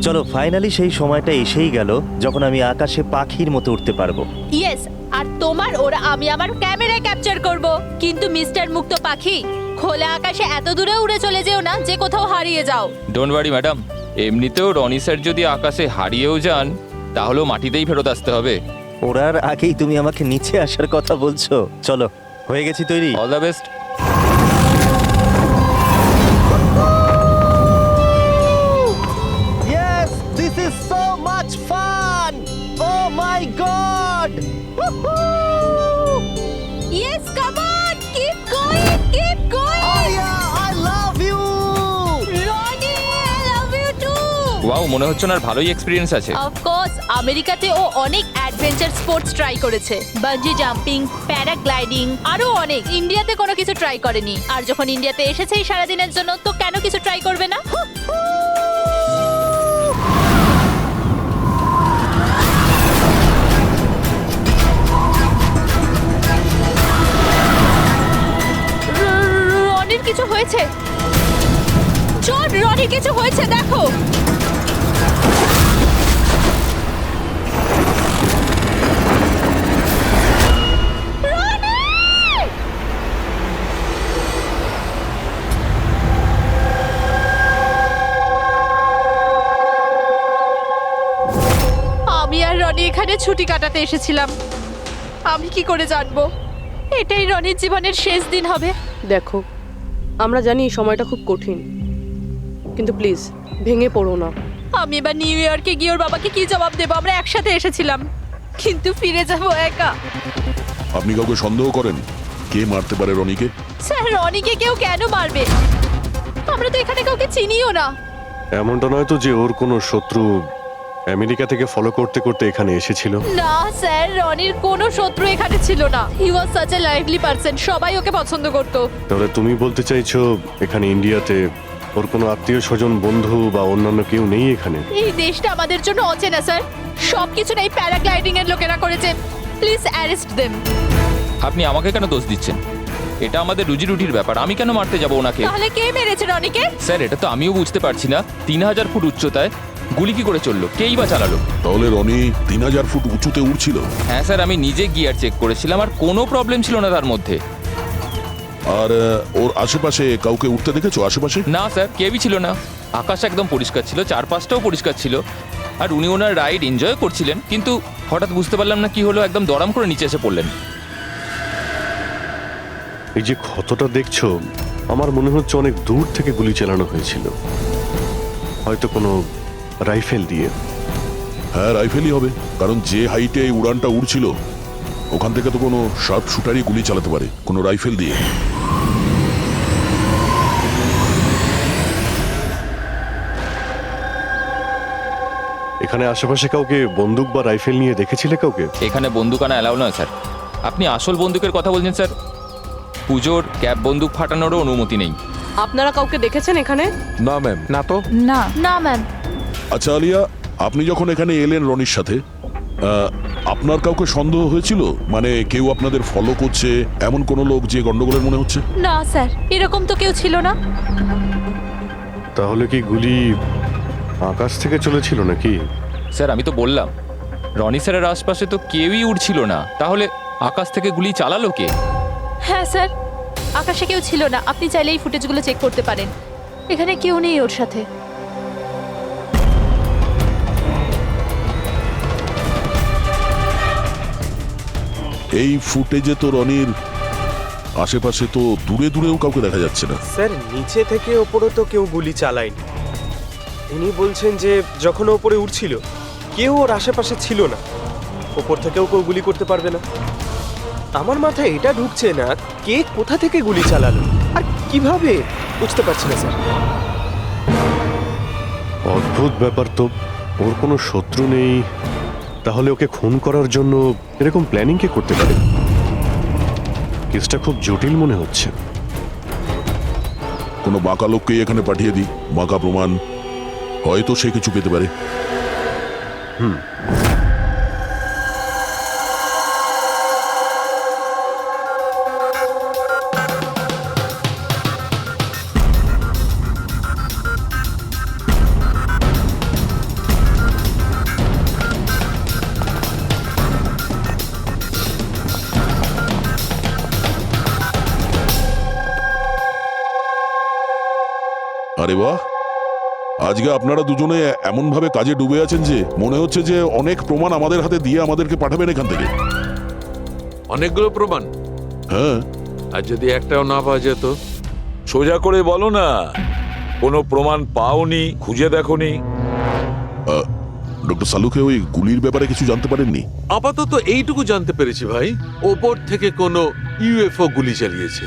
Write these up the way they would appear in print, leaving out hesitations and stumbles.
চলো ফাইনালি সেই সময়টা এসেই গেল যখন আমি আকাশে পাখির মতো উঠতে পারবো। ইয়েস, আর তোমার ওরা আমি আমার ক্যামেরায় ক্যাপচার করব। কিন্তু মিস্টার মুক্ত পাখি, খোলা আকাশে এত দূরে উড়ে চলে যেও না যে কোথাও হারিয়ে যাও। ডোন্ট ওয়ারি ম্যাডাম, এমনিতেও রনি স্যার যদি আকাশে হারিয়েও যান তাহলেও মাটিতেই ফেরত আসতে হবে। ওড়ার আগেই তুমি আমাকে নিচে আসার কথা বলছো। চলো, হয়ে গেছি তৈরি। All the best. Yes, this is so much fun! Oh my god! Yes, come on, keep going, keep going. Aya, I love you! Roni, I love you too. Wow, মনে হচ্ছে না ভালোই এক্সপিরিয়েন্স আছে। অফ কোর্স, আমেরিকাতে ও অনেক adventure sports try করেছে, bungee jumping, paragliding, আরো অনেক। ইন্ডিয়াতে কোনো কিছু ট্রাই করেনি, আর যখন ইন্ডিয়াতে এসেছেই সারাদিনের জন্য, তো কেন কিছু ট্রাই করবে না? রনির কিছু হয়েছে। চল, রনির কিছু হয়েছে, দেখো। আমি আর রনি এখানে ছুটি কাটাতে এসেছিলাম। আমি কি করে জানবো এটাই রনির জীবনের শেষ দিন হবে? দেখো, আমরা জানি এই সময়টা খুব কঠিন, কিন্তু প্লিজ ভেঙে পড়ো না। আমি এবার নিউ ইয়র্কে গিয়ে ওর বাবাকে কি জবাব দেবো? আমরা একসাথে এসেছিলাম, কিন্তু ফিরে যাব একা। আপনি কাউকে সন্দেহ করেন কে মারতে পারে রনিকে? স্যার, রনিকে কেউ কেন মারবে? আমরা তো এখানে কাউকে চিনিও না। এমনটা নয় তো যে ওর কোনো শত্রু আমেরিকা থেকে ফলো করতে করতে এখানে এসেছিল? না স্যার, রনির কোনো শত্রু এখানে ছিল না। He was such a lively person, সবাই ওকে পছন্দ করতো। তাহলে তুমি বলতে চাইছো এখানে ইন্ডিয়াতে ওর কোনো আত্মীয় স্বজন, বন্ধু বা অন্যান্য কেউ নেই এখানে? এই দেশটা আমাদের জন্য অচেনা স্যার। সবকিছু এই প্যারাগ্লাইডিং এর লোকেরা করেছে। Please arrest them. আপনি আমাকে কেন দোষ দিচ্ছেন? এটা আমাদের রুজি রুটির ব্যাপার, আমি কেন মারতে যাব ওনাকে? তাহলে কে মেরেছে রনিকে? স্যার, এটা তো আমিও বুঝতে পারছি না। 3000 ফুট উচ্চতায় গুলি কি করে চললো? কেই বা চালালো? তাহলে রনি 3000 ফুট উঁচুতে উঠছিল? হ্যাঁ স্যার, আমি নিজে গিয়ার চেক করেছিলাম, আর কোনো প্রবলেম ছিল না তার মধ্যে। আর ওর আশেপাশে কাউকে উঠতে দেখেছো? আশেপাশে না স্যার, কেউই ছিল না। আকাশ একদম পরিষ্কার ছিল, চারপাশটাও পরিষ্কার ছিল, আর উনি ওনার রাইড এনজয় করছিলেন। কিন্তু হঠাৎ বুঝতে পারলাম না কি হলো, একদম দড়াম করে নিচে এসে পড়লেন। এই যে ক্ষতটা দেখছো, আমার মনে হচ্ছে অনেক দূর থেকে গুলি চালানো হয়েছিল, হয়তো কোনো রাইফেল দিয়ে। হ্যাঁ, রাইফেলই হবে, কারণ যে হাইটে এই উড়ানটা উড়ছিল ওখান থেকে তো কোনো শার্প শুটারই গুলি চালাতে পারে, কোনো রাইফেল দিয়ে। এখানে আশেপাশে কাউকে বন্দুক বা রাইফেল নিয়ে দেখেছিলে কাউকে? এখানে বন্দুক আনা অ্যালাউ নয় স্যার। আপনি আসল বন্দুকের কথা বলছেন স্যার? পুজোর ক্যাপ বন্দুক ফাটানোরও অনুমতি নেই। আপনারা কাউকে দেখেছেন এখানে? না ম্যাম, না তো। না না ম্যাম। আচ্ছা আলিয়া, আপনি যখন এখানে এলেন রনির সাথে, আপনার কাউকে সন্দেহ হয়েছিল? মানে কেউ আপনাদের ফলো করছে, এমন কোনো লোক যে গন্ডগোলের মনে হচ্ছে? না স্যার, এরকম তো কেউ ছিল না। তাহলে কি গুলি আকাশ থেকে চলেছিল নাকি? স্যার, আমি তো বললাম রনি স্যারের আশপাশে তো কেউই উড়ছিল না, তাহলে আকাশ থেকে গুলি চালালো কে? হ্যাঁ স্যার, আকাশে কেউ ছিল না। আপনি চাইলে এই ফুটেজগুলো চেক করতে পারেন। এখানে কেউ নেই ওর সাথে। এই ফুটেজে তো রনির আশেপাশে তো দূরে দূরেও কাউকে দেখা যাচ্ছে না। স্যার, নিচে থেকে ওপরে তো কেউ গুলি চালায়নি। ইনি বলছেন যে যখন ও ওপরে উঠছিল কেউ ওর আশেপাশে ছিল না, ওপর থেকেও কেউ গুলি করতে পারবে না। আমার মাথায় এটা ঢুকছে না কে কোথা থেকে গুলি চালালো আর কিভাবে, বুঝতে পারছি না স্যার। অদ্ভুত ব্যাপার তো। ওর কোনো শত্রু নেই, তাহলে ওকে খুন করার জন্য এরকম প্ল্যানিং কে করতে পারে? কেসটা খুব জটিল মনে হচ্ছে। কোনো বাঁকা লোককে এখানে পাঠিয়ে দিই, বাঁকা প্রমাণ, হয়তো সে কিছু পেতে পারে। আরে বাহ, আজকে আপনারা দুজনে এমন ভাবে কাজে ডুবে আছেন যে মনে হচ্ছে যে অনেক প্রমাণ আমাদের হাতে দিয়ে আমাদেরকে পাঠাবেন এখান থেকে। অনেকগুলো প্রমাণ, হ্যাঁ, আর যদি একটাও না পাওয়া যেত? সোজা করে বলো না, কোনো প্রমাণ পাওনি, খুঁজে দেখোনি? ডক্টর সালুকে ওই গুলির ব্যাপারে কিছু জানতে পারেননি? আপাতত এইটুকু জানতে পেরেছি ভাই, ওপর থেকে কোনো ইউএফও গুলি চালিয়েছে।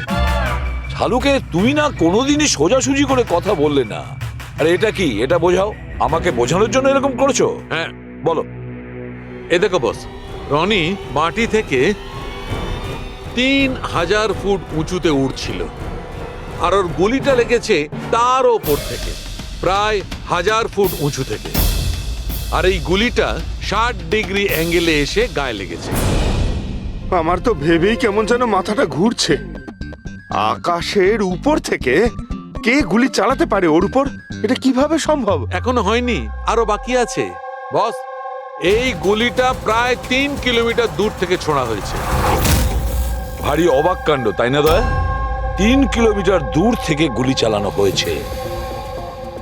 শালুকে তুমি না কোনোদিনই সোজাসুজি করে কথা বললে না। আরে এটা কি, এটা বোঝাও, আমাকে বোঝানোর জন্য এরকম করেছো? হ্যাঁ, বলো। এ দেখো বস, রনি মাটি থেকে 3000 ফুট উঁচুতে উঠছিল, আর ওর গুলিটা লেগেছে তার ওপর থেকে প্রায় 1000 ফুট উঁচু থেকে। আর এই গুলিটা 60 ডিগ্রি অ্যাঙ্গেলে এসে গায়ে লেগেছে। আমার তো ভেবেই কেমন যেন মাথাটা ঘুরছে। আকাশের উপর থেকে কে গুলি চালাতে পারে ওর উপর? এটা কিভাবে সম্ভব? এখনো হয়নি, আরো বাকি আছে বস। এই গুলিটা প্রায় 3 কিলোমিটার দূর থেকে ছোড়া হয়েছে। ভারী অবাক কাণ্ড, তাই না দয়া? 3 কিলোমিটার দূর থেকে গুলি চালানো হয়েছে।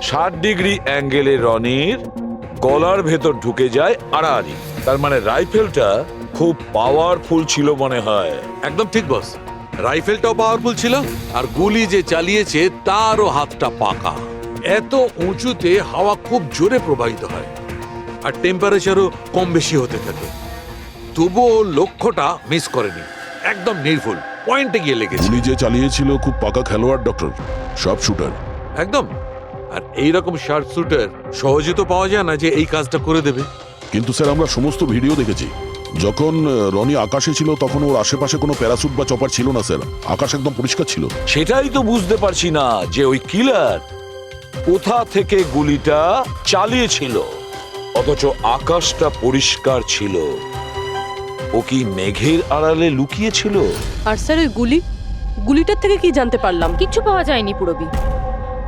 60 ডিগ্রি অ্যাঙ্গেলে রনির গলার ভেতর ঢুকে যায় আড়াআড়ি। তার মানে রাইফেলটা খুব পাওয়ারফুল ছিল মনে হয়। একদম ঠিক বস, রাইফেলটাও পাওয়ারফুল ছিল, আর গুলি যে চালিয়েছে তারও হাতটা পাকা। এত উঁচুতে হাওয়া খুব জোরে প্রবাহিত হয়, আর টেম্পারেচারও কম বেশি হতে থাকে। তবুও লক্ষ্যটা মিস করেনি, একদম নির্ভুল পয়েন্টে গিয়ে লেগেছে। গুলি যে চালিয়েছিল খুব পাকা খেলোয়াড়, ডক্টর, সব শুটার। একদম। আর এইরকম শার্প শুটার সহজে তো পাওয়া যায় না যে এই কাজটা করে দেবে। কিন্তু স্যার, আমরা সমস্ত ভিডিও দেখেছি। যখন রনি আকাশে ছিল তখন ওর আশেপাশে কোনো প্যারাসুট বা চপার ছিল না স্যার। আকাশ একদম পরিষ্কার ছিল। সেটাই তো বুঝতে পারছি না যে ওই কিলার কোথা থেকে গুলিটা চালিয়েছিল, অথচ আকাশটা পরিষ্কার ছিল। ও কি মেঘের আড়ালে লুকিয়েছিল? আর স্যার ওই গুলিটার থেকে কি জানতে পারলাম? কিচ্ছু পাওয়া যায়নি পুরবি।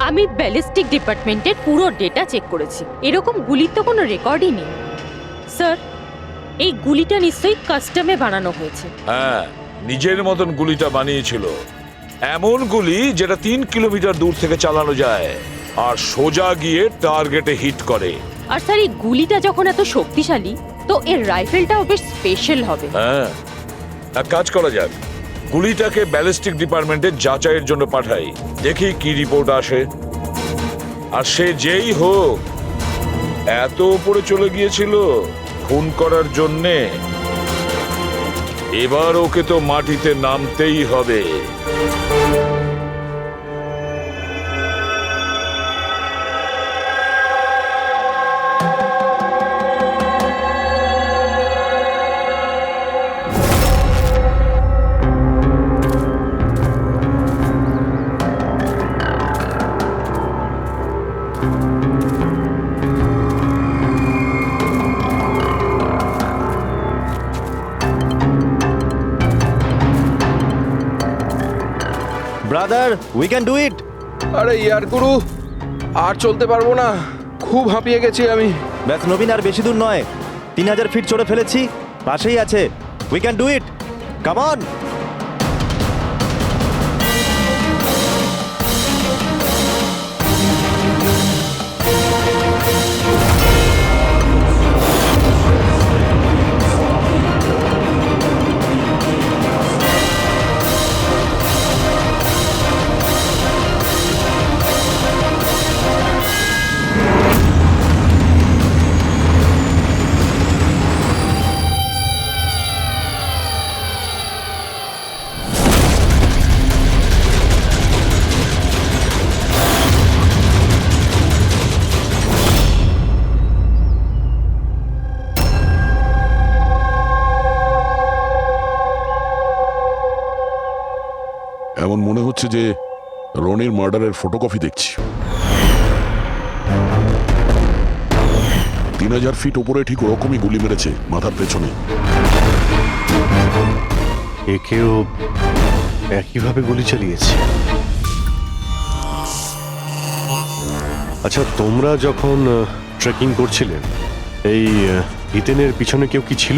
আমি ব্যালিস্টিক ডিপার্টমেন্টের পুরো ডেটা চেক করেছি, এরকম গুলির তো কোনো রেকর্ডই নেই। স্যার, এই গুলিটা নিশ্চয়ই কাস্টমে বানানো হয়েছে। হ্যাঁ, নিজের মতন গুলিটা বানিয়েছিল। এমন গুলি যেটা 3 কিলোমিটার দূর থেকে চালানো যায় আর সোজা গিয়ে টার্গেটে হিট করে। আর স্যার, এই গুলিটা যখন এত শক্তিশালী, তো এর রাইফেলটাও বেশ স্পেশাল হবে। হ্যাঁ, এক কাজ করা যাক, গুলিটাকে ব্যালিস্টিক ডিপার্টমেন্টে যাচাইয়ের জন্য পাঠাই, দেখি কি রিপোর্ট আসে। আর সে যেই হোক, এত উপরে চলে গিয়েছিল খুন করার জন্যে, এবার ওকে তো মাটিতে নামতেই হবে। ব্রাদার, উই ক্যান ডু ইট। আরে ইয়ার গুরু, আর চলতে পারবো না, খুব হাঁপিয়ে গেছি আমি। ব্যাস নবীন, আর বেশি দূর নয়, 3000 ফিট চড়ে ফেলেছি, পাশেই আছে। We can do it, come on. এমন মনে হচ্ছে যে রনির মার্ডারের ফটোকপি দেখছি। 3000 ফিট উপরে ঠিক ওরকমই গুলি মেরেছে, মাথার পেছনে। একেও একইভাবে গুলি চালিয়েছে। আচ্ছা, তোমরা যখন ট্রেকিং করছিলে, এই হিতেনের পিছনে কেউ কি ছিল?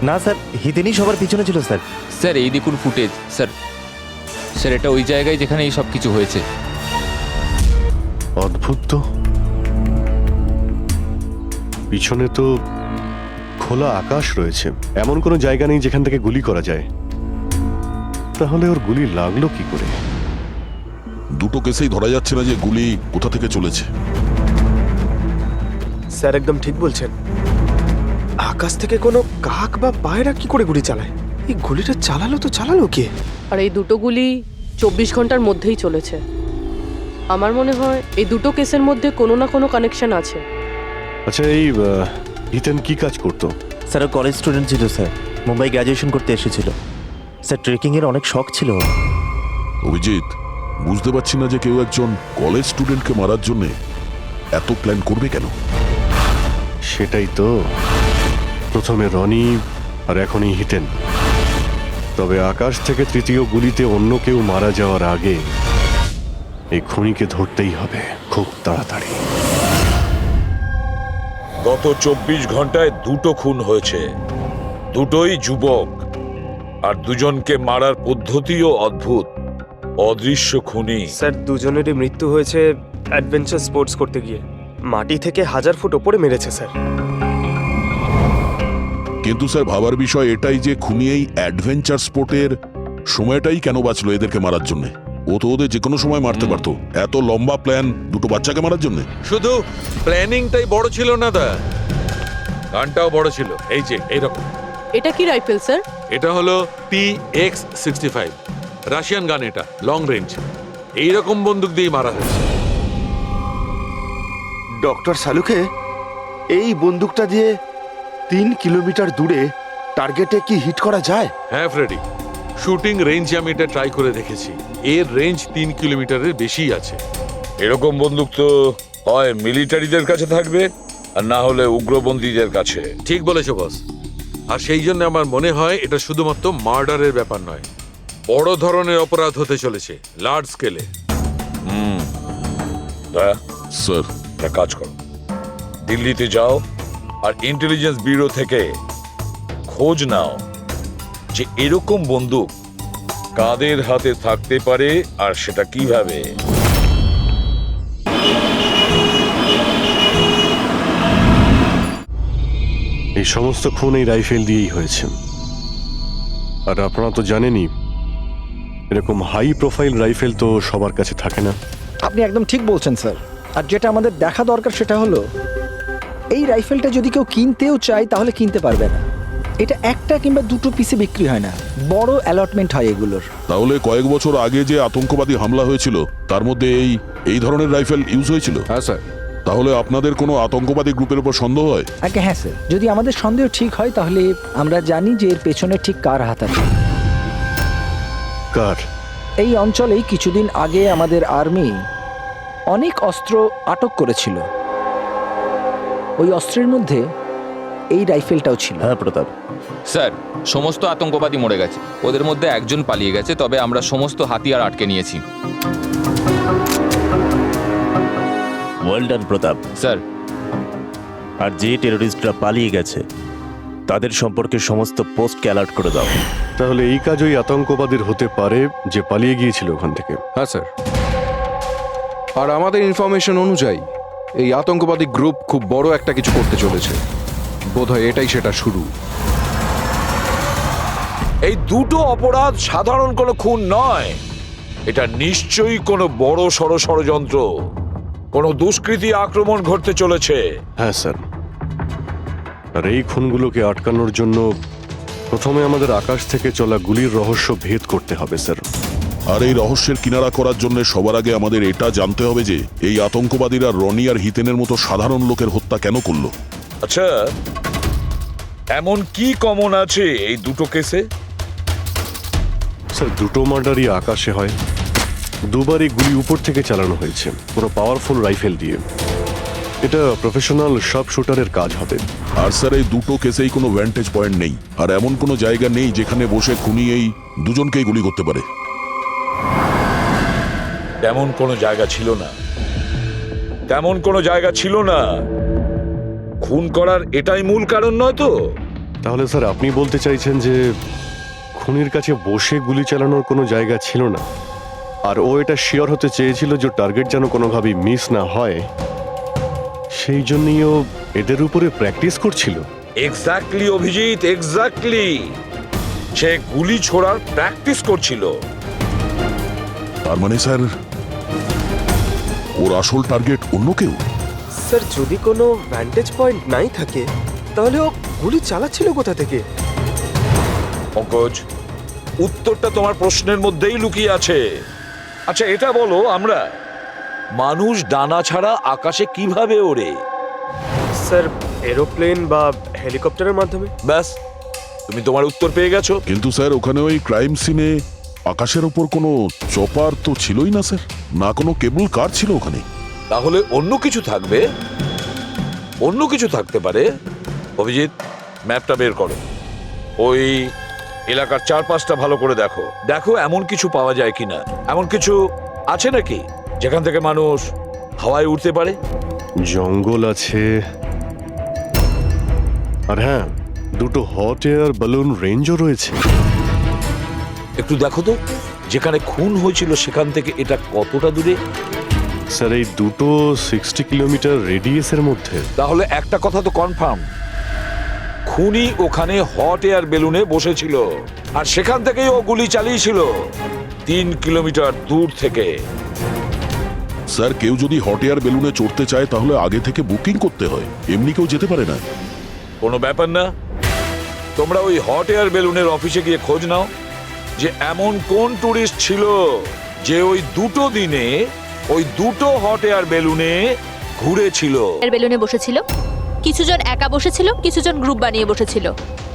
না স্যার, হিতেনই সবার পিছনে ছিল স্যার। স্যার, এই দেখুন ফুটেজ। স্যার, এটা ওই জায়গায় যেখানে এই সব কিছু হয়েছে। অদ্ভুত তো, পিছনে তো খোলা আকাশ রয়েছে, এমন কোনো জায়গা নেই যেখান থেকে গুলি করা যায়। তাহলে ওর গুলি লাগলো কি করে? দুটো কেসেই ধরা যাচ্ছে না যে গুলি কোথা থেকে চলেছে। স্যার একদম ঠিক বলছেন। আকাশ থেকে কোনো কাক বা পায়রা কি করে গুলি চালায়? এই গুলিটা চালালো কে? আর এই দুটো গুলি 24 ঘন্টার মধ্যেই চলেছে। আমার মনে হয় এই দুটো কেসের মধ্যে কোনো না কোনো কানেকশন আছে। আচ্ছা, এই ইথেন কি কাজ করতো? স্যার কলেজ স্টুডেন্ট ছিল স্যার, মুম্বাই গ্র্যাজুয়েশন করতে এসেছিল স্যার। ট্রেকিং এর অনেক শখ ছিল ওর। অভিজিৎ, বুঝতে পারছি না যে কেউ একজন কলেজ স্টুডেন্টকে মারার জন্য এত প্ল্যান করবে কেন। সেটাই তো, প্রথমে রনি আর এখনই হিতেন। তবে আকাশ থেকে তৃতীয় গুলিতে অন্য কেউ মারা যাওয়ার আগে এই খুনিকে ধরতেই হবে খুব তাড়াতাড়ি। গত 24 ঘন্টায় দুটো খুন হয়েছে, দুটোই যুবক, আর দুজনকে মারার পদ্ধতিও অদ্ভুত। অদৃশ্য খুনি। স্যার দুজনেরই মৃত্যু হয়েছে অ্যাডভেঞ্চার স্পোর্টস করতে গিয়ে। মাটি থেকে 1000 ফুট ওপরে মেরেছে স্যার। কিন্তু স্যার ভাবার বিষয় এটাই যে খুনি এই অ্যাডভেঞ্চার স্পোর্টের সময়টাই কেন বাঁচলো এদেরকে মারার জন্য? ও তো ওদের যে কোনো সময় মারতে পারতো। এত লম্বা প্ল্যান দুটো বাচ্চাকে মারার জন্য? শুধু প্ল্যানিংটাই বড় ছিল না দা, গানটাও বড় ছিল। এই যে এইরকম। এটা কি রাইফেল স্যার? এটা হলো PX-65 রাশিয়ান গান। এটা লং রেঞ্জ। এইরকম বন্দুক দিয়ে মারা হয়েছে। ডক্টর সালুকে, এই বন্দুকটা দিয়ে 3 কিলোমিটার দূরে টার্গেটে কি হিট করা যায়? হ্যাঁ ফ্রেডি, শুটিং রেঞ্জে আমি এটা ট্রাই করে দেখেছি। এর রেঞ্জ 3 কিলোমিটারের বেশি আছে। এরকম বন্দুক তো হয় মিলিটারিদের কাছে থাকবে, আর না হলে উগ্রপন্থীদের কাছে। ঠিক বলেছো বস। আর সেই জন্য আমার মনে হয় এটা শুধুমাত্র মার্ডারের ব্যাপার নয়, বড় ধরনের অপরাধ হতে চলেছে, লার্জ স্কেলে। স্যার, একটা কাজ করো, দিল্লিতে যাও আর ইন্টেলিজেন্স ব্যুরো থেকে খোঁজ নাও যে এরকম বন্দুক কাদের হাতে থাকতে পারে আর সেটা কিভাবে। এই সমস্ত খুন এই রাইফেল দিয়েই হয়েছে। আর আপনারা তো জানেনই, এরকম হাই প্রোফাইল রাইফেল তো সবার কাছে থাকে না। আপনি একদম ঠিক বলছেন স্যার। আর যেটা আমাদের দেখা দরকার সেটা হলো এই রাইফেলটা যদি কেউ কিনতেও চায় তাহলে কিনতে পারবে না। এটা একটা কিংবা দুটো পিসে বিক্রি হয় না, বড় অ্যালটমেন্ট হয় এগুলোর। তাহলে কয়েক বছর আগে যে আতঙ্কবাদী হামলা হয়েছিল তার মধ্যে এই ধরনের রাইফেল ইউজ হয়েছিল? হ্যাঁ স্যার। তাহলে আপনাদের কোনো আতঙ্কবাদী গ্রুপের উপর সন্দেহ হয়? আগে হ্যাঁ স্যার, যদি আমাদের সন্দেহ ঠিক হয় তাহলে আমরা জানি যে এর পেছনে ঠিক কার হাত আছে। কার? এই অঞ্চলেই কিছুদিন আগে আমাদের আর্মি অনেক অস্ত্র আটক করেছিল। ওই অস্ত্রের মধ্যে এই রাইফেলটাও ছিল। হ্যাঁ প্রতাপ স্যার, সমস্ত আতঙ্কবাদী মরে গেছে, ওদের মধ্যে একজন পালিয়ে গেছে, তবে আমরা সমস্ত হাতিয়ার আটকে নিয়েছি। ওয়েল ডান প্রতাপ। স্যার, আর যে টেররিস্টরা পালিয়ে গেছে তাদের সম্পর্কে সমস্ত পোস্টকে অ্যালার্ট করে দাও। তাহলে এই কাজ ওই আতঙ্কবাদীর হতে পারে যে পালিয়ে গিয়েছিল ওখান থেকে। হ্যাঁ স্যার। আর আমাদের ইনফরমেশন অনুযায়ী এই আতঙ্কবাদী গ্রুপ খুব বড় একটা কিছু করতে চলেছে। বোধহয় এটাই সেটা শুরু। এই দুটো অপরাধ সাধারণ কোনো খুন নয়, এটা নিশ্চয়ই কোনো বড় সড় ষড়যন্ত্র, কোনো দুষ্কৃতী আক্রমণ ঘটতে চলেছে। হ্যাঁ স্যার। আর এই খুনগুলোকে আটকানোর জন্য প্রথমে আমাদের আকাশ থেকে চলা গুলির রহস্য ভেদ করতে হবে স্যার। আর এই রহস্যের কিনারা করার জন্য সবার আগে আমাদের এটা জানতে হবে যে এই আতঙ্কবাদীরা রনি আর হিতেনের মতো সাধারণ লোকের হত্যা কেন করলো। আচ্ছা, এমন কি কমন আছে এই দুটো কেসে? স্যার, দুটো মার্ডারই আকাশে হয়, দুবারই গুলি উপর থেকে চালানো হয়েছে পুরো পাওয়ারফুল রাইফেল দিয়ে। এটা প্রফেশনাল শার্প শুটারের কাজ হবে। আর স্যার, এই দুটো কেসেই কোনো ভ্যান্টেজ পয়েন্ট নেই, আর এমন কোনো জায়গা নেই যেখানে বসে খুনি এই দুজনকেই গুলি করতে পারে। তেমন কোনো জায়গা ছিল না, তেমন কোনো জায়গা ছিল না। খুন করার এটাই মূল কারণ নয় তো? তাহলে স্যার আপনি বলতে চাইছেন যে খুনির কাছে বসে গুলি চালানোর কোনো জায়গা ছিল না, আর ও এটা শিওর হতে চেয়েছিল যে টার্গেট যেন কোনোভাবেই মিস না হয়, সেই জন্যই ও এদের উপরে প্র্যাকটিস করছিল। Exactly Abhijit, exactly. সে গুলি ছোড়ার প্র্যাকটিস করছিল। তার মানে স্যার ওর আসল টার্গেট অন্য কেউ। স্যার যদি কোনো ভ্যান্টেজ পয়েন্ট নাই থাকে তাহলে ও গুলি চালাচ্ছিল কোথা থেকে? পঙ্কজ, উত্তরটা তোমার প্রশ্নের মধ্যেই লুকিয়ে আছে। আচ্ছা এটা বলো, আমরা মানুষ ডানা ছাড়া আকাশে কিভাবে ওড়ে? স্যার এরোপ্লেন বা হেলিকপ্টারের মাধ্যমে। ব্যাস, তুমি তোমার উত্তর পেয়ে গেছো। কিন্তু স্যার ওখানে ওই ক্রাইম সিনে আকাশের ওপর কোনো চপার তো ছিলই না স্যার, না কোনো কেবল কার ছিল ওখানে। তাহলে অন্য কিছু থাকবে, অন্য কিছু থাকতে পারে। অভিজিৎ, ম্যাপটা বের করো। ওই এলাকার চারপাশটা ভালো করে দেখো, দেখো এমন কিছু পাওয়া যায় কিনা। এমন কিছু আছে নাকি যেখান থেকে মানুষ হাওয়ায় উঠতে পারে? জঙ্গল আছে, আর হ্যাঁ, দুটো হট এয়ার বালুন রেঞ্জও রয়েছে। একটু দেখো তো, যেখানে খুন হয়েছিল সেখান থেকে এটা কতটা দূরে? স্যার এই দুটো 60 কিলোমিটার রেডিয়াসের মধ্যে। তাহলে একটা কথা তো কনফার্ম, খুনি ওখানে হট এয়ার বেলুনে বসেছিল আর সেখান থেকেই ও গুলি চালিয়েছিল 3 কিলোমিটার দূর থেকে। স্যার কেউ যদি হট এয়ার বেলুনে চড়তে চায় তাহলে আগে থেকে বুকিং করতে হয়, এমনি কেউ যেতে পারে না। কোনো ব্যাপার না, তোমরা ওই হট এয়ার বেলুনের অফিসে গিয়ে খোঁজ নাও যে এমন কোন টুরিস্ট ছিল যে ওই দুটো দিনে ওই দুটো হট এয়ার বেলুনে ঘুরেছিল। এর বেলুনে বসেছিল, কিছুজন একা বসেছিল, কিছুজন গ্রুপ বানিয়ে বসেছিল।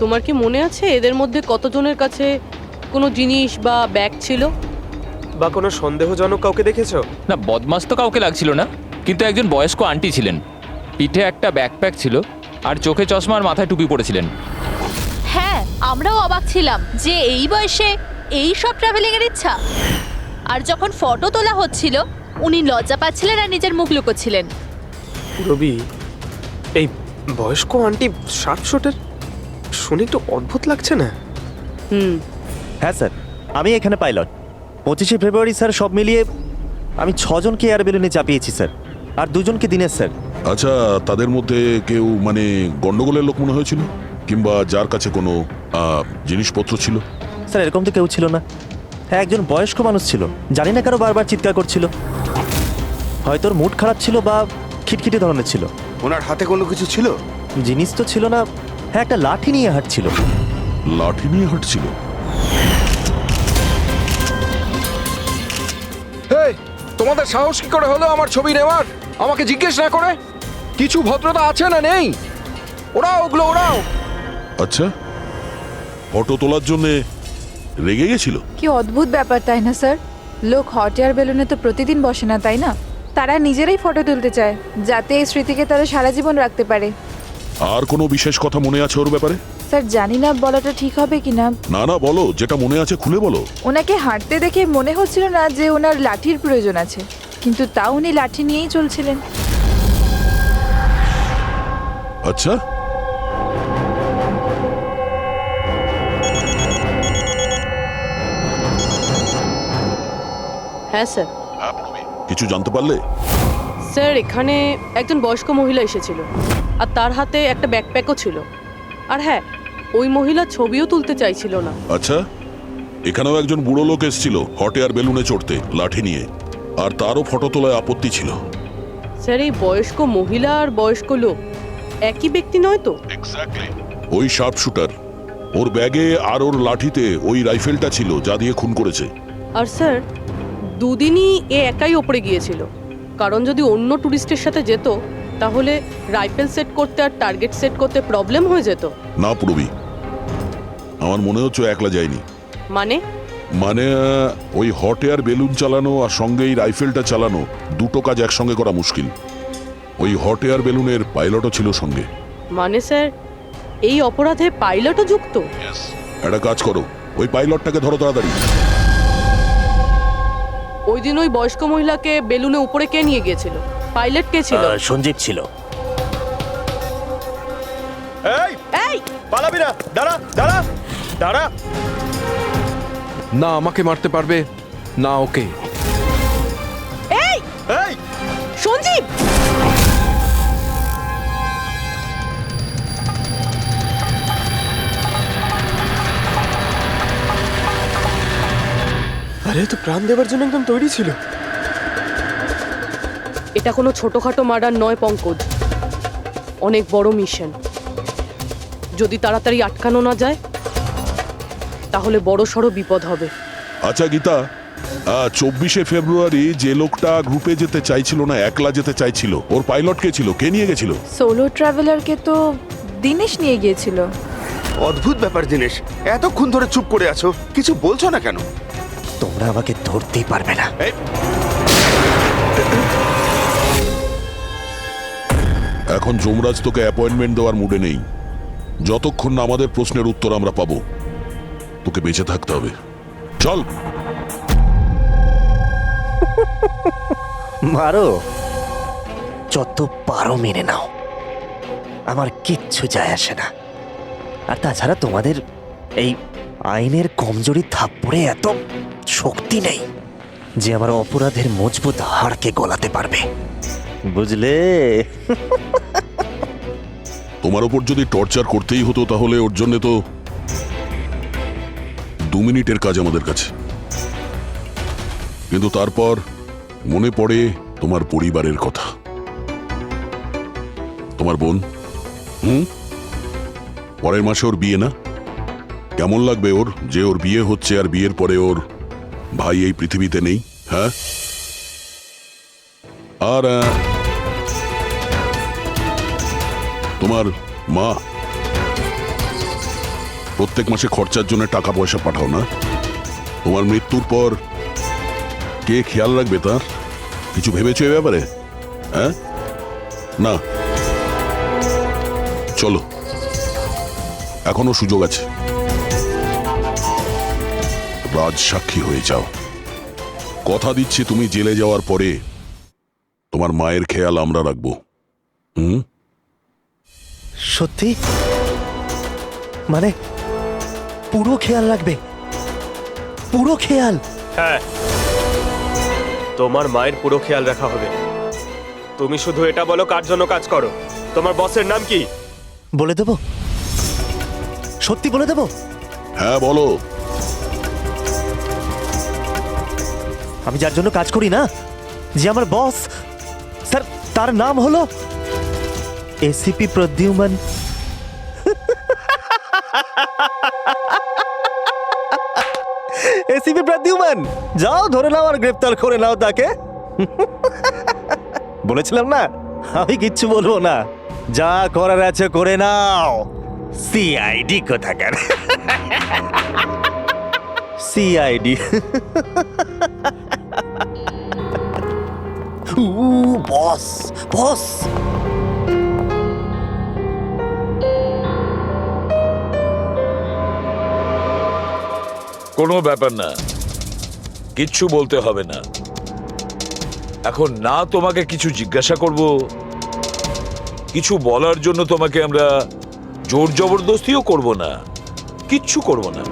তোমার কি মনে আছে এদের মধ্যে কতজনের কাছে কোনো জিনিস বা ব্যাগ ছিল? বা কোনো সন্দেহজনক কাউকে দেখেছো? না, বদমাস তো কাউকে লাগছিল না, কিন্তু একজন বয়স্ক আন্টি ছিলেন, পিঠে একটা ব্যাকপ্যাক ছিল আর চোখে চশমা আর মাথায় টুপি পরেছিলেন। হ্যাঁ, আমরাও অবাক ছিলাম যে এই বয়সে এই সব ট্রাভেলিং এর ইচ্ছা। আর যখন ফটো তোলা হচ্ছিল উনি লজ্জা পাচ্ছিলেন আর নিজের মুখ লুকোচ্ছিলেন। রবি, এই বয়স্ক আন্টি শার্প শুটার শুনে একটু অদ্ভুত লাগছে না? হ্যাঁ স্যার, আমি এখানে পাইলট। 25শে ফেব্রুয়ারি স্যার সব মিলিয়ে আমি 6 জনকে এয়ার বেলুনে চাপিয়েছি স্যার, আর 2 জনকে দিনের স্যার। আচ্ছা, তাদের মধ্যে কেউ মানে গন্ডগোলের লোক মনে হয়েছিল, কিংবা যার কাছে কোনো জিনিসপত্র ছিল? স্যার এরকম তো কেউ ছিল না। হ্যাঁ, একজন বয়স্ক মানুষ ছিল, জানি না কারো বারবার চিৎকার করছিল। হয়তো ওর মুড খারাপ ছিল বা খিটখিটে ধরনের ছিল। ওনার হাতে কোনো কিছু ছিল? জিনিস তো ছিল না। হ্যাঁ, একটা লাঠি নিয়ে হাঁটছিল। লাঠি নিয়ে হাঁটছিল? তোমাদের সাহস কি করে হলো আমার ছবি নেওয়ার, আমাকে জিজ্ঞেস না করে? কিছু ভদ্রতা আছে না নেই? ওরাও ওগুলো ওরাও। আচ্ছা, ফটো তোলার জন্য রেগে গেছিল? কি অদ্ভুত ব্যাপার, তাই না স্যার? লোক হট এয়ার বেলুনে তো প্রতিদিন বসে না, তাই না? তারা নিজেরাই ফটো তুলতে চায় যাতে এই স্মৃতিকে তারা সারা জীবন রাখতে পারে। আর কোনো বিশেষ কথা মনে আছে ওর ব্যাপারে? স্যার জানি না বলাটা ঠিক হবে কিনা। না না, বলো, যেটা মনে আছে খুলে বলো। ওনাকে হাঁটতে দেখে মনে হচ্ছিল না যে ওনার লাঠির প্রয়োজন আছে, কিন্তু তাও উনি লাঠি নিয়েই চলছিলেন। আচ্ছা, হ্যাঁ স্যার। কিছু জানতে পারলে? স্যার এখানে একজন বয়স্ক মহিলা এসেছিল আর তার হাতে একটা ব্যাকপ্যাকও ছিল। আর হ্যাঁ, ওই মহিলা ছবিও তুলতে চাইছিল না। আচ্ছা, এখানেও একজন বুড়ো লোক এসেছিল হট এয়ার বেলুনে চড়তে লাঠি নিয়ে, আর তারও ফটো তোলায় আপত্তি ছিল। স্যার এই বয়স্ক মহিলা আর বয়স্ক লোক একই ব্যক্তি নয় তো? ওই শার্প শুটার, ওর ব্যাগে আর ওর লাঠিতে ওই রাইফেলটা ছিল যা দিয়ে খুন করেছে। আর স্যার দুদিনই এ একাই ওপরে গিয়েছিল, কারণ যদি অন্য টুরিস্টের সাথে যেত তাহলে রাইফেল সেট করতে আর টার্গেট সেট করতে প্রবলেম হয়ে যেত। না পুরবি, আমার মনে হচ্ছে একলা যায়নি। মানে ওই হট এয়ার বেলুন চালানো আর সঙ্গে এই রাইফেলটা চালানো, দুটো কাজ একসঙ্গে করা মুশকিল। ওই হট এয়ার বেলুনের পাইলটও ছিল সঙ্গে। মানে স্যার এই অপরাধে পাইলটও যুক্ত? একটা কাজ করো, ওই পাইলটটাকে ধরো তাড়াতাড়ি। ওই দিন ওই বয়স্ক মহিলাকে বেলুনে উপরে কে নিয়ে গিয়েছিল? পাইলট কে ছিল? সঞ্জীব ছিল। এই পালাবি না, দাঁড়া দাঁড়া দাঁড়া। না আমাকে মারতে পারবে না ওকে। লিভ। আরে তো প্রাণ দেওয়ার জন্য একদম তৈরি ছিল। এটা কোনো ছোটখাটো মার্ডার নয় পঙ্কজ, অনেক বড় মিশন। যদি তাড়াতাড়ি আটকানো না যায় তাহলে বড় সড় বিপদ হবে। আচ্ছা গীতা, 24শে ফেব্রুয়ারি যে লোকটা গ্রুপে যেতে চাইছিল না, একলা যেতে চাইছিল, ওর পাইলট কে ছিল? কে নিয়ে গেছিল? সোলো ট্রাভেলারকে তো দিনেশ নিয়ে গিয়েছিল। অদ্ভুত ব্যাপার দিনেশ, এতক্ষণ ধরে চুপ করে আছো, কিছু বলছো না কেন? তোমরা আমাকে ধরতেই পারবে না। এই, এখন যমরাজ তোকে অ্যাপয়েন্টমেন্ট দেওয়ার মুডে নেই। যতক্ষণ না আমাদের প্রশ্নের উত্তর আমরা পাবো, তোকে বেঁচে থাকতে হবে। চল। মারো, যত পারো মেনে নাও, আমার কিচ্ছু যায় আসে না। আর তাছাড়া তোমাদের এই আইনের কমজোরি থাপ্পড়ে এত শক্তি নেই যে আমার অপরাধের মজবুত হাড়কে গলাতে পারবে, বুঝলে? তোমার ওপর যদি টর্চার করতেই হতো তাহলে ওর জন্য তো 2 মিনিটের কাজ আমাদের কাছে। কিন্তু তারপর মনে পড়ে তোমার পরিবারের কথা, তোমার বোন। পরের মাসে ওর বিয়ে না? কেমন লাগবে ওর যে ওর বিয়ে হচ্ছে আর বিয়ের পরে ওর ভাই এই পৃথিবীতে নেই? হ্যাঁ, আর তোমার মা প্রত্যেক মাসে খরচার জন্য টাকা পয়সা পাঠাও না? তোমার মৃত্যুর পর কে খেয়াল রাখবে তার? কিছু ভেবেছো এ ব্যাপারে? হ্যাঁ, না। চলো, এখনো সুযোগ আছে। রাজ সাক্ষী হয়ে যাও। কথা দিচ্ছি তুমি জেলে যাওয়ার পরে তোমার মায়ের খেয়াল আমরা রাখবো। সত্যি? মানে পুরো খেয়াল রাখবে? পুরো খেয়াল? হ্যাঁ, তোমার মায়ের পুরো খেয়াল রাখা হবে। তুমি শুধু এটা বলো কার জন্য কাজ করো, তোমার বসের নাম কি? বলে দেবো? সত্যি বলে দেবো? হ্যাঁ বলো। আমি যার জন্য কাজ করি না, যে আমার বস, স্যার, তার নাম হলো এসিপি প্রদ্যুম্ন। এসিপি প্রদ্যুম্ন, যাও ধরে নাও আর গ্রেফতার করে নাও তাকে। বলেছিলাম না আমি কিচ্ছু বলবো না, যা করার আছে করে নাও। সিআইডি কোথাকার। সিআইডি। বস, বস। কোনো ব্যাপার না, কিচ্ছু বলতে হবে না। এখন না তোমাকে কিছু জিজ্ঞাসা করব, কিছু বলার জন্য তোমাকে আমরা জোর জবরদস্তিও করব না, কিচ্ছু করব না।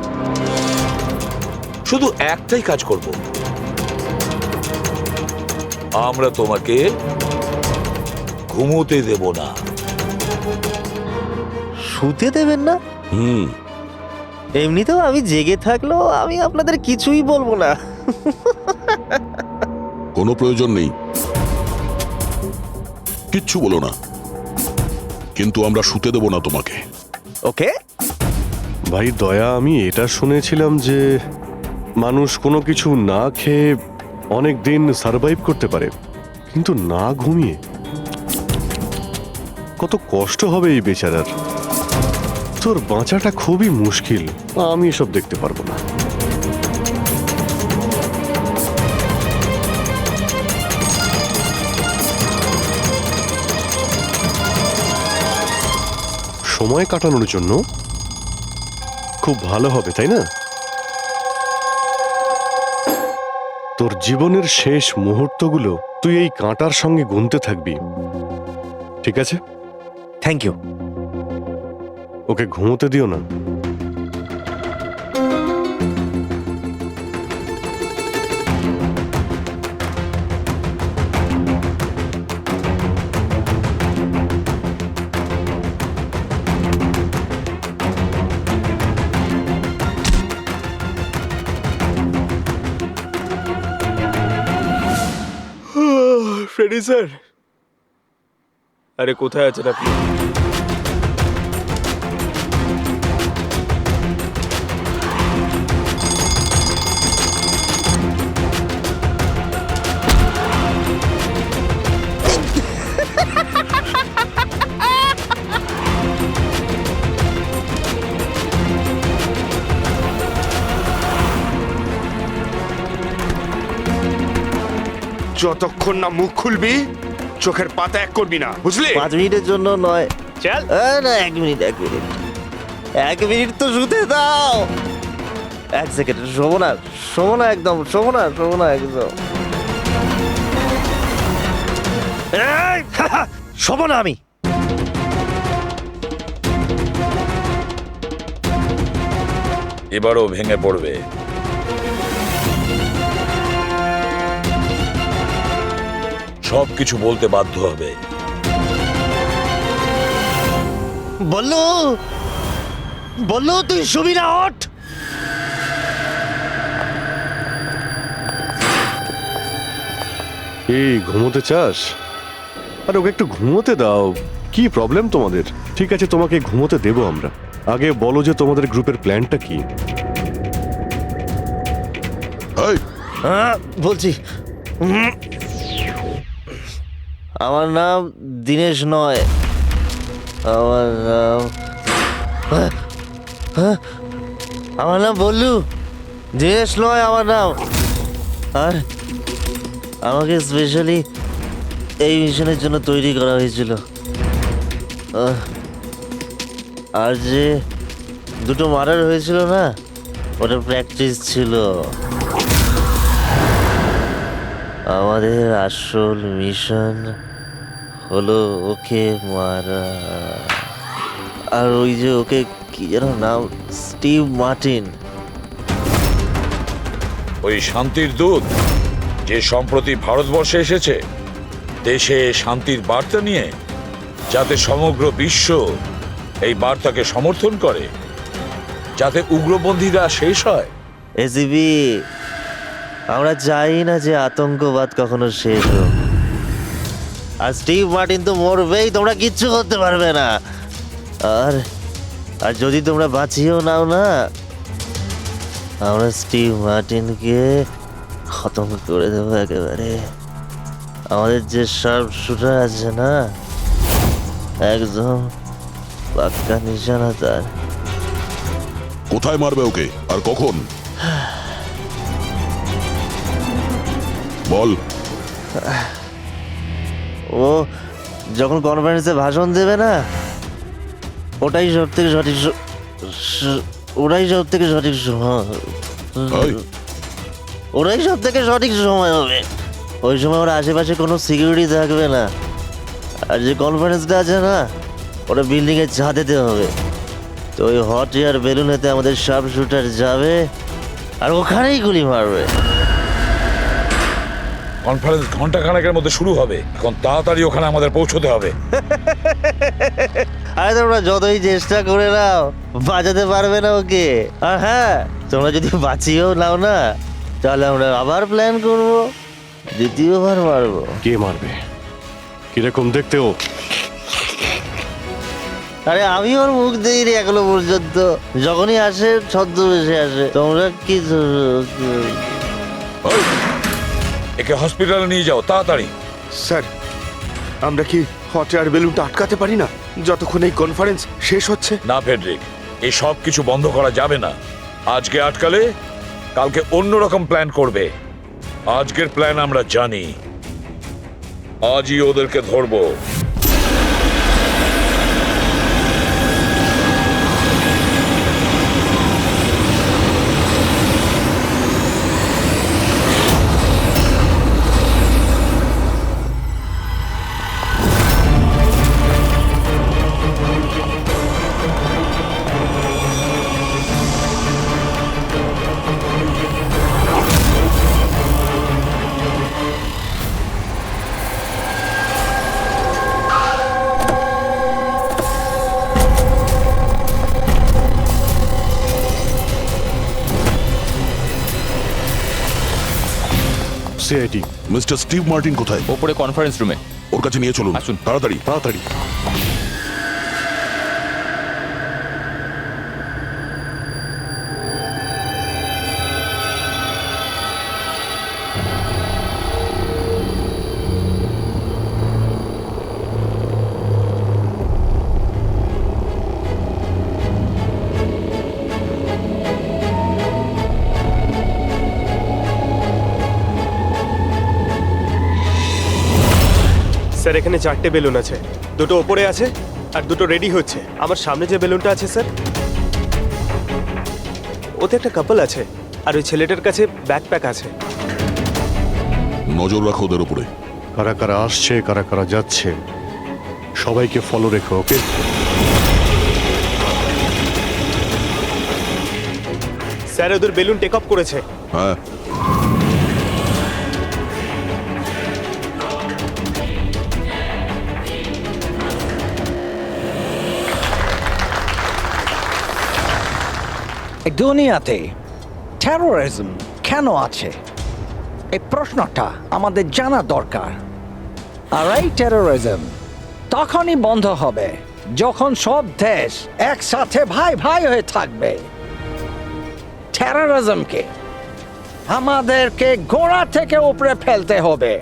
শুধু একটাই কাজ করব, আমরা তোমাকে ঘুমোতে দেব না। শুতে দেবেন না? এমনিতেও আমি জেগে থাকলেও আমি আপনাদের কিছুই বলবো না। কোনো প্রয়োজন নেই, কিচ্ছু বলো না, কিন্তু আমরা শুতে দেব না তোমাকে। ওকে ভাই দয়া, আমি এটা শুনেছিলাম যে মানুষ কোনো কিছু না খেয়ে অনেক দিন সার্ভাইভ করতে পারে, কিন্তু না ঘুমিয়ে। কত কষ্ট হবে এই বেচারার। তোর বাঁচাটা খুবই মুশকিল, আমি এসব দেখতে পারবো না। সময় কাটানোর জন্য খুব ভালো হবে, তাই না? তোর জীবনের শেষ মুহূর্তগুলো তুই এই কাঁটার সঙ্গে গুনতে থাকবি, ঠিক আছে? Thank you. ওকে ঘুমোতে দিও না। ফ্রেডি স্যার, আরে কোথায় আছেন আপনি? যতক্ষণ না মুখ খুলবি চোখের পাতা এক করবি না, বুঝলি? 5 মিনিটের জন্য নয়। চল। না 1 মিনিট 1 মিনিট তো শুতে দাও। 1 সেকেন্ড, শোবো না একদম, শোবো না একদম। এই, শোবো না আমি। এবারও ভেঙে পড়বে। সবকিছু বলতে বাধ্য হবে। বললো তুই শুবি না, ওঠ। এই ঘুমোতে চাস? আর ওকে একটু ঘুমোতে দাও। কি প্রবলেম তোমাদের? ঠিক আছে, তোমাকে ঘুমোতে দেবো আমরা। আগে বলো যে তোমাদের গ্রুপের প্ল্যানটা কি? এই, বলছি, আমার নাম দীনেশ নয়, আমার নাম বল্লু। দীনেশ নয় আমার নাম। আর আমাকে স্পেশালি এই মিশনের জন্য তৈরি করা হয়েছিল। আর যে 2টো মার্ডার হয়েছিল না, ওটা প্র্যাকটিস ছিল। আমাদের আসল মিশন হলো ওকে মারা। আর ওই যে ওকে কি যেন নাম, স্টিভ মার্টিন। ওই শান্তির দূত যে সম্প্রতি ভারতবর্ষে এসেছে দেশে শান্তির বার্তা নিয়ে, যাতে সমগ্র বিশ্ব এই বার্তাকে সমর্থন করে, যাতে উগ্রপন্থীরা শেষ হয়। এসিবি, আমরা চাই না যে আতঙ্কবাদ কখনো শেষ হোক। আর স্টিভ মার্টিন তো মরবেই, তোমরা কিচ্ছু করতে পারবে না। আর আর যদি তোমরা বাঁচিয়েও নাও না, আমরা স্টিভ মার্টিনকে খতম করে দেবো একেবারে। আমাদের যে শার্প শুটার আছে না, একদম পাক্কা নিশানা তার। কোথায় মারবে ওকে আর কখন? বল। ও যখন কনফারেন্সে ভাষণ দেবে না, ওটাই সব থেকে সঠিক সময়। ওরাই সব থেকে সঠিক সময় হবে। ওই সময় ওর আশেপাশে কোনো সিকিউরিটি থাকবে না। আর যে কনফারেন্সটা আছে না, ওটা বিল্ডিংয়ের ছাদেতে হবে। তো ওই হট এয়ার বেলুনেতে আমাদের শার্প শুটার যাবে আর ওখানেই গুলি মারবে। কনফারেন্স ঘন্টাখানেকের মধ্যে শুরু হবে। এখন তাড়াতাড়ি ওখানে আমাদের পৌঁছতে হবে। আরে তোমরা যতই চেষ্টা করে নাও, বাঁচাতে পারবে না ওকে। আর হ্যাঁ, তোমরা যদি বাঁচিয়েও নাও না, তাহলে আমরা আবার প্ল্যান করব, দ্বিতীয়বার মারবো। কে মারবে? কিরকম দেখতে ও? আরে আমি ওর মুখ দেইনি এখনো পর্যন্ত। যখনই আসে ছদ্মবেশে আসে। তোমরা কি একে হসপিটালে নিয়ে যাও তাড়াতাড়ি। স্যার, আমরা কি হট এয়ার বেলুনটা আটকাতে পারি না যতক্ষণ এই কনফারেন্স শেষ হচ্ছে? না ফেডরিক, এই সব কিছু বন্ধ করা যাবে না। আজকে আটকালে কালকে অন্যরকম প্ল্যান করবে। আজকের প্ল্যান আমরা জানি, আজই ওদেরকে ধরবো। সিআইডি। মিস্টার স্টিভ মার্টিন কোথায়? ওপরে কনফারেন্স রুমে। ওর কাছে নিয়ে চলুন, আসুন। তাড়াতাড়ি তাড়াতাড়ি। স্যার এখানে 4টে বেলুন আছে, দুটো ওপরে আছে আর দুটো রেডি হচ্ছে। আমার সামনে যে বেলুনটা আছে স্যার, ওতে একটা কাপল আছে আর ওই ছেলেটার কাছে ব্যাকপ্যাক আছে। নজর রাখো ওদের উপরে। কারা কারা আসছে কারা কারা যাচ্ছে সবাইকে ফলো রেখো, ওকে? স্যার ওদের বেলুন টেক অফ করেছে। হ্যাঁ, এই দুনিয়াতে টেরোরিজম কেন আছে, এই প্রশ্নটা আমাদের জানা দরকার। আর এই টেরোরিজম তখনই বন্ধ হবে যখন সব দেশ একসাথে ভাই ভাই হয়ে থাকবে। টেরোরিজমকে আমাদেরকে গোড়া থেকে উপরে ফেলতে হবে।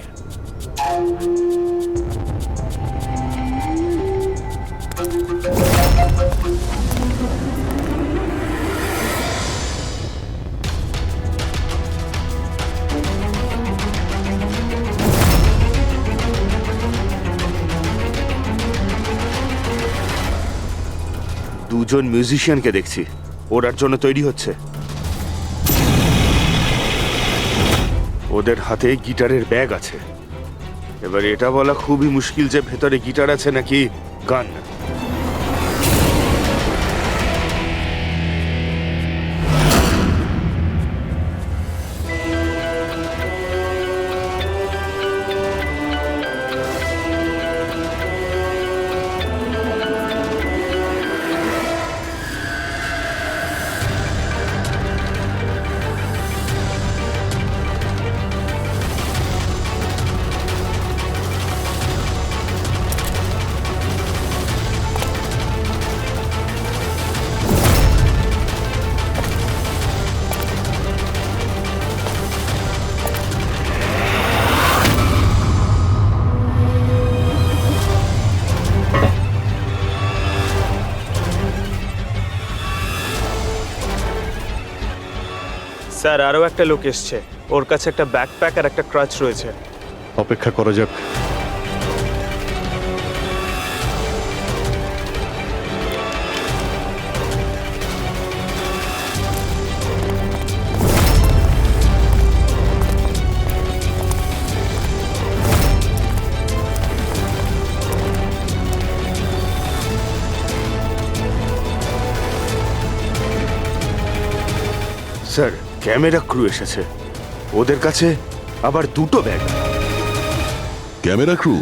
দুজন মিউজিশিয়ানকে দেখছি, ওরার জন্য তৈরি হচ্ছে। ওদের হাতে গিটারের ব্যাগ আছে। এবার এটা বলা খুবই মুশকিল যে ভেতরে গিটার আছে নাকি গান। স্যার আরও একটা লোক এসছে, ওর কাছে একটা ব্যাকপ্যাক আর একটা ক্রাচ রয়েছে। অপেক্ষা করা যাক। স্যার ক্যামেরা ক্রু এসেছে, ওদের কাছে আবার দুটো ব্যাগ। Camera crew?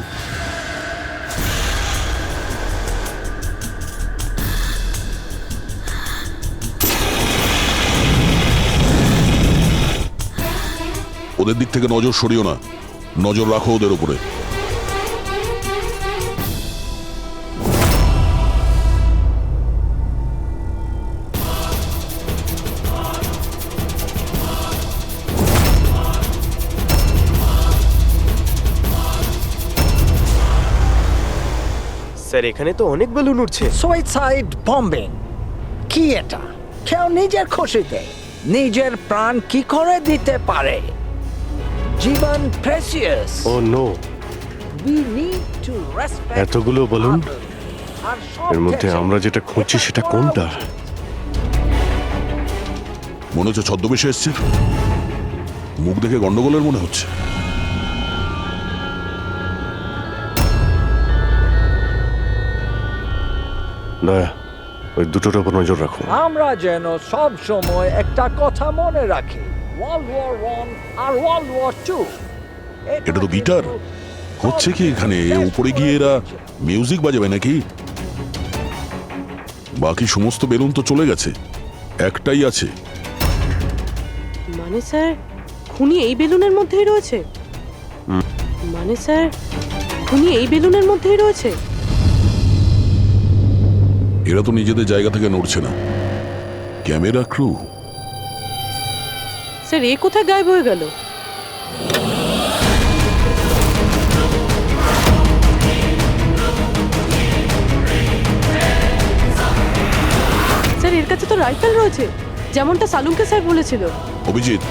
ওদের দিক থেকে নজর সরিও না, নজর রাখো ওদের উপরে। স্যার এখানে তো অনেক বেলুন উঠছে। সুইসাইড বম্বিং কি এটা? কেউ নিজের খুশিতে নিজের প্রাণ কি করে দিতে পারে? জীবন precious. Oh no, we need to respect এতগুলো বলুন, এর মধ্যে আমরা যেটা খুঁজছি সেটা কোনটা? মনে হচ্ছে ছদ্মবেশে এসছে, মুখ দেখে গন্ডগোলের মনে হচ্ছে। দয়া, ওই দুটোর উপর নজর রাখো। আমরা যেন সব সময় একটা কথা মনে রাখি, ওয়ার্ল্ড ওয়ার 1 আর ওয়ার্ল্ড ওয়ার 2। এটা তো গিটার। হচ্ছে কি এখানে? উপরে গিয়ে এরা মিউজিক বাজাবে নাকি? বাকি সমস্ত বেলুন তো চলে গেছে, একটাই আছে। মানে স্যার খুনি এই বেলুনের মধ্যেই রয়েছে? মানে স্যার উনি এই বেলুনের মধ্যেই রয়েছে? এরা তো নিজেদের জায়গা থেকে নড়ছে না। Camera crew. স্যার এ কোথায় গায়েব হয়ে গেল? স্যার এর কাছে তো রাইফেল রয়েছে, যেমনটা সালুমকে স্যার বলেছিল। Abhijit,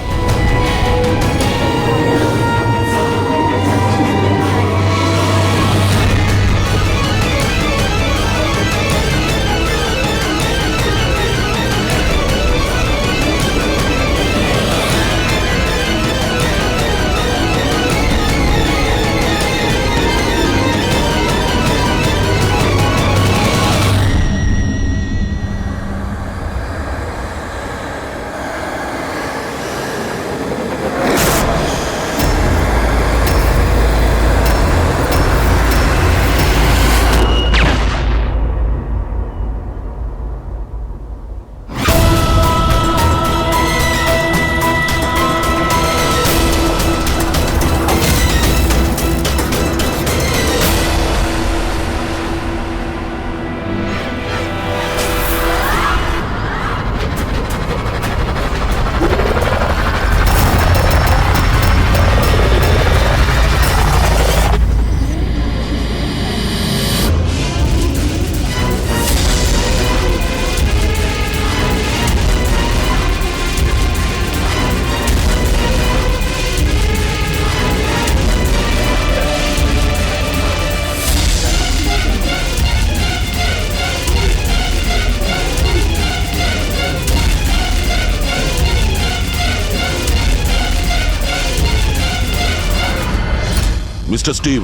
mister Steve,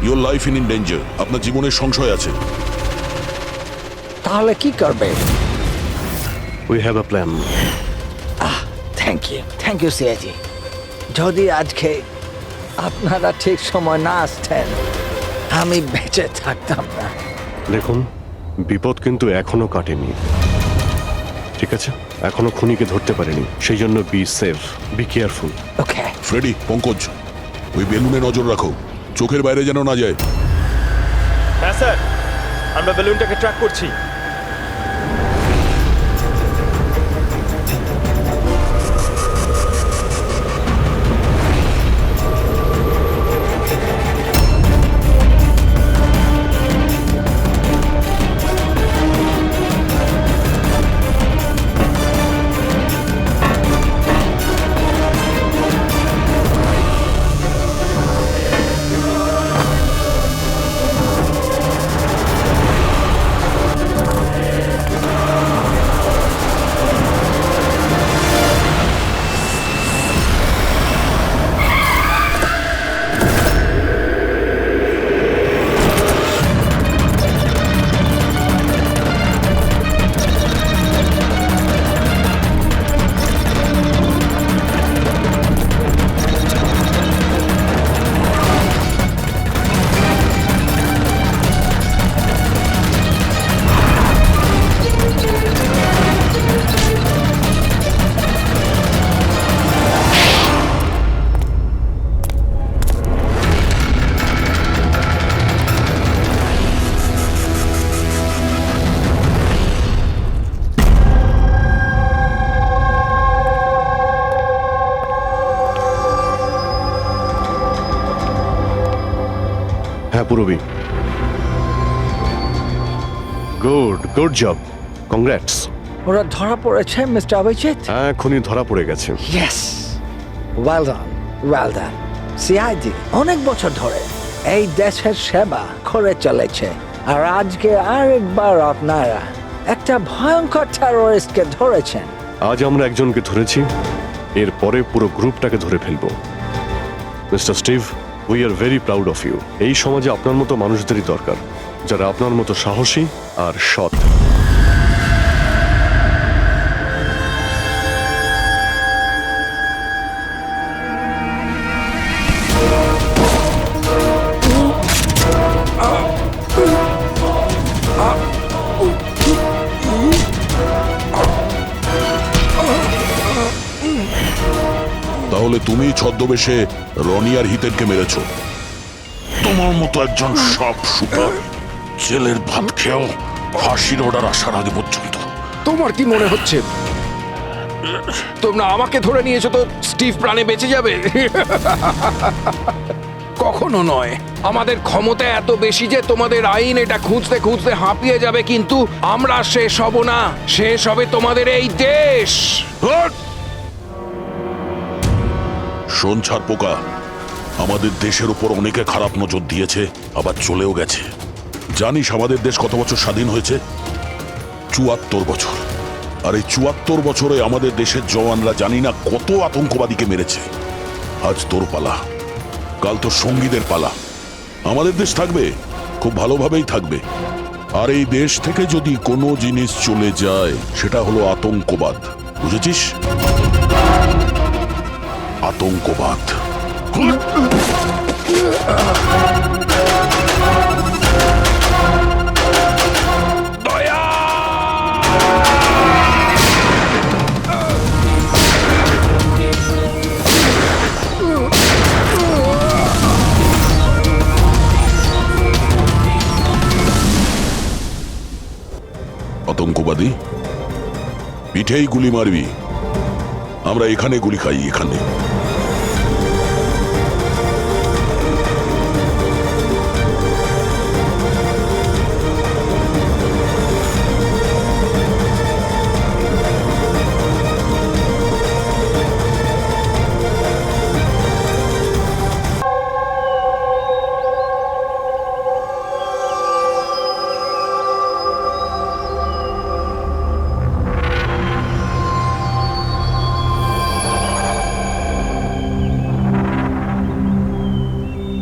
your life in danger. আপনার জীবনের সংশয় আছে। তাহলে কি করবে? We have a plan. Thank you সিয়াজি। যদি আজকে আপনারা ঠিক সময় না আসতেন আমি বেঁচে থাকতাম না। দেখুন, বিপদ কিন্তু এখনো কাটেনি, ঠিক আছে? এখনো খুনিকে ধরতে পারেনি, সেই জন্য be safe, be careful. Okay Freddie, Pankaj, ওই বেলুনে নজর রাখো, চোখের বাইরে যেন না যায়। হ্যাঁ স্যার, আমরা বেলুনটাকে ট্র্যাক করছি। হ্যাঁ পুরবি, গুড জব, কংগ্রাটস। ওরা ধরা পড়েছে মিস্টার অভিজিৎ? হ্যাঁ, খুনি ধরা পড়ে গেছে। Yes, well done. সিআইডি অনেক বছর ধরে এই দেশের সেবা করে চলেছে, আর আজকে আরেকবার আপনারা একটা ভয়ঙ্কর টেররিস্টকে ধরেছেন। আজ আমরা একজনকে ধরেছি, এরপরে পুরো গ্রুপটাকে ধরে ফেলবো। Mister Steve, we are very proud of you. এই সমাজে আপনার মতো মানুষদেরই দরকার, যারা আপনার মতো সাহসী আর সৎ। তাহলে তুমি ছদ্মবেশে রনি আর হিতেনকে মেরেছো। তোমার মতো একজন সব শুটার জেলের ভাত খেয়েও ফাঁসির অর্ডার আসার আগে পর্যন্ত। তোমার কি মনে হচ্ছে তোমরা আমাকে ধরে নিয়েছো তো স্টিভ প্রাণে বেঁচে যাবে? কখনো নয়। আমাদের ক্ষমতা এত বেশি যে তোমাদের আইন এটা খুঁজতে খুঁজতে হাঁপিয়ে যাবে, কিন্তু আমরা শেষ হব না। শেষ হবে তোমাদের এই দেশ। শোন ছারপোকা, আমাদের দেশের উপর অনেকে খারাপ নজর দিয়েছে, আবার চলেও গেছে। জানিস আমাদের দেশ কত বছর স্বাধীন হয়েছে? ৭৪ বছর। আর এই ৭৪ বছরে আমাদের দেশের জওয়ানরা জানি না কত আতঙ্কবাদীকে মেরেছে। আজ তোর পালা, কাল তোর সঙ্গীদের পালা। আমাদের দেশ থাকবে, খুব ভালোভাবেই থাকবে। আর এই দেশ থেকে যদি কোনো জিনিস চলে যায় সেটা হলো আতঙ্কবাদ, বুঝেছিস? আতঙ্কবাদ। আতঙ্কবাদী পিঠেই গুলি মারবি, আমরা এখানে গুলি খাই, এখানে।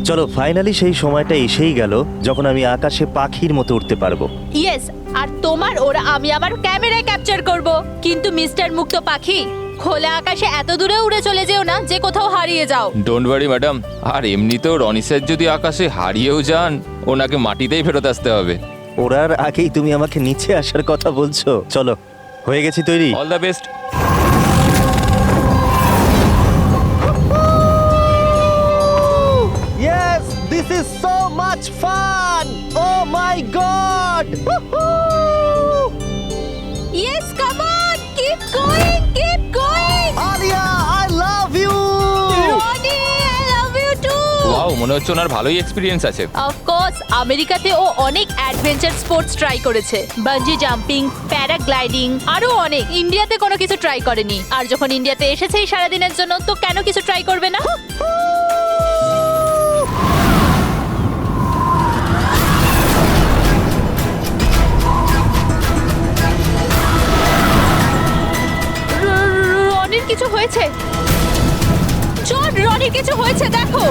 চলো, ফাইনালি সেই সময়টা এসেই গেল যখন আমি আকাশে পাখির মতো উঠতে পারবো। ইয়েস, আর তোমার ওরা আমি আমার ক্যামেরায় ক্যাপচার করব। কিন্তু মিস্টার মুক্ত পাখি, খোলা আকাশে এত দূরে উড়ে চলে যেও না যে কোথাও হারিয়ে যাও। Don't worry madam. আর এমনিতেও রনি স্যার যদি আকাশে হারিয়েও যান, ওনাকে মাটিতেই ফেরত আসতে হবে। ওরার আগেই তুমি আমাকে নিচে আসার কথা বলছো। চলো, হয়ে গেছি তৈরি। All the best. Yes, this is so much fun! Oh my god! Yes, come on, keep going, keep going. Alia, I love you! Roni, I love you too. Wow, মনে হচ্ছে ওনার ভালোই এক্সপিরিয়েন্স আছে। অফকোর্স, আমেরিকাতে ও অনেক অ্যাডভেঞ্চার স্পোর্টস ট্রাই করেছে। Bungee jumping, paragliding, আরো অনেক। ইন্ডিয়াতে কোনো কিছু ট্রাই করেনি। আর যখন ইন্ডিয়াতে এসেছে এই সারাদিনের জন্য, তো কেন কিছু ট্রাই করবে না? রনির কিছু হয়েছে। চল, রনির কিছু হয়েছে, দেখো।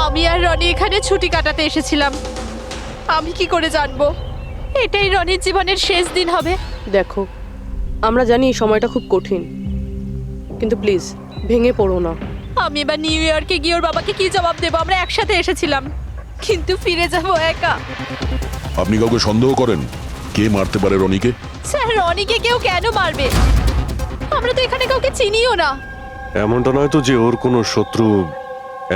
আমি আর রনি এখানে ছুটি কাটাতে এসেছিলাম। আমি কি করে জানবো এটাই রনির জীবনের শেষ দিন হবে? দেখো, আমরা জানি এই সময়টা খুব কঠিন, কিন্তু প্লিজ ভেঙে পড়ো না। আমি এবার নিউ ইয়র্কে গিয়ে ওর বাবাকে কি জবাব দেবো? আমরা একসাথে এসেছিলাম, কিন্তু ফিরে যাবো একা। আপনি কাউকে সন্দেহ করেন? কে মারতে পারে রনিকে? স্যার, রনিকে কেউ কেন মারবে? আমরা তো এখানে কাউকে চিনিও না। এমনটা নয় তো যে ওর কোনো শত্রু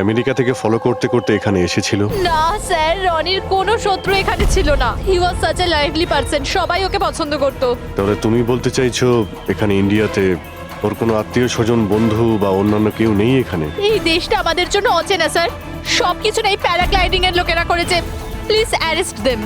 আমেরিকা থেকে ফলো করতে করতে এখানে এসেছিল? না স্যার, রনির কোনো শত্রু এখানে ছিল না। He was such a lively person, সবাই ওকে পছন্দ করতো। তাহলে তুমি বলতে চাইছো এখানে ইন্ডিয়াতে ওর কোনো আত্মীয় স্বজন, বন্ধু বা অন্যান্য কেউ নেই এখানে? এই দেশটা আমাদের জন্য অচেনা স্যার। সবকিছু এই প্যারাগ্লাইডিং এর লোকেরা করেছে। Please arrest them.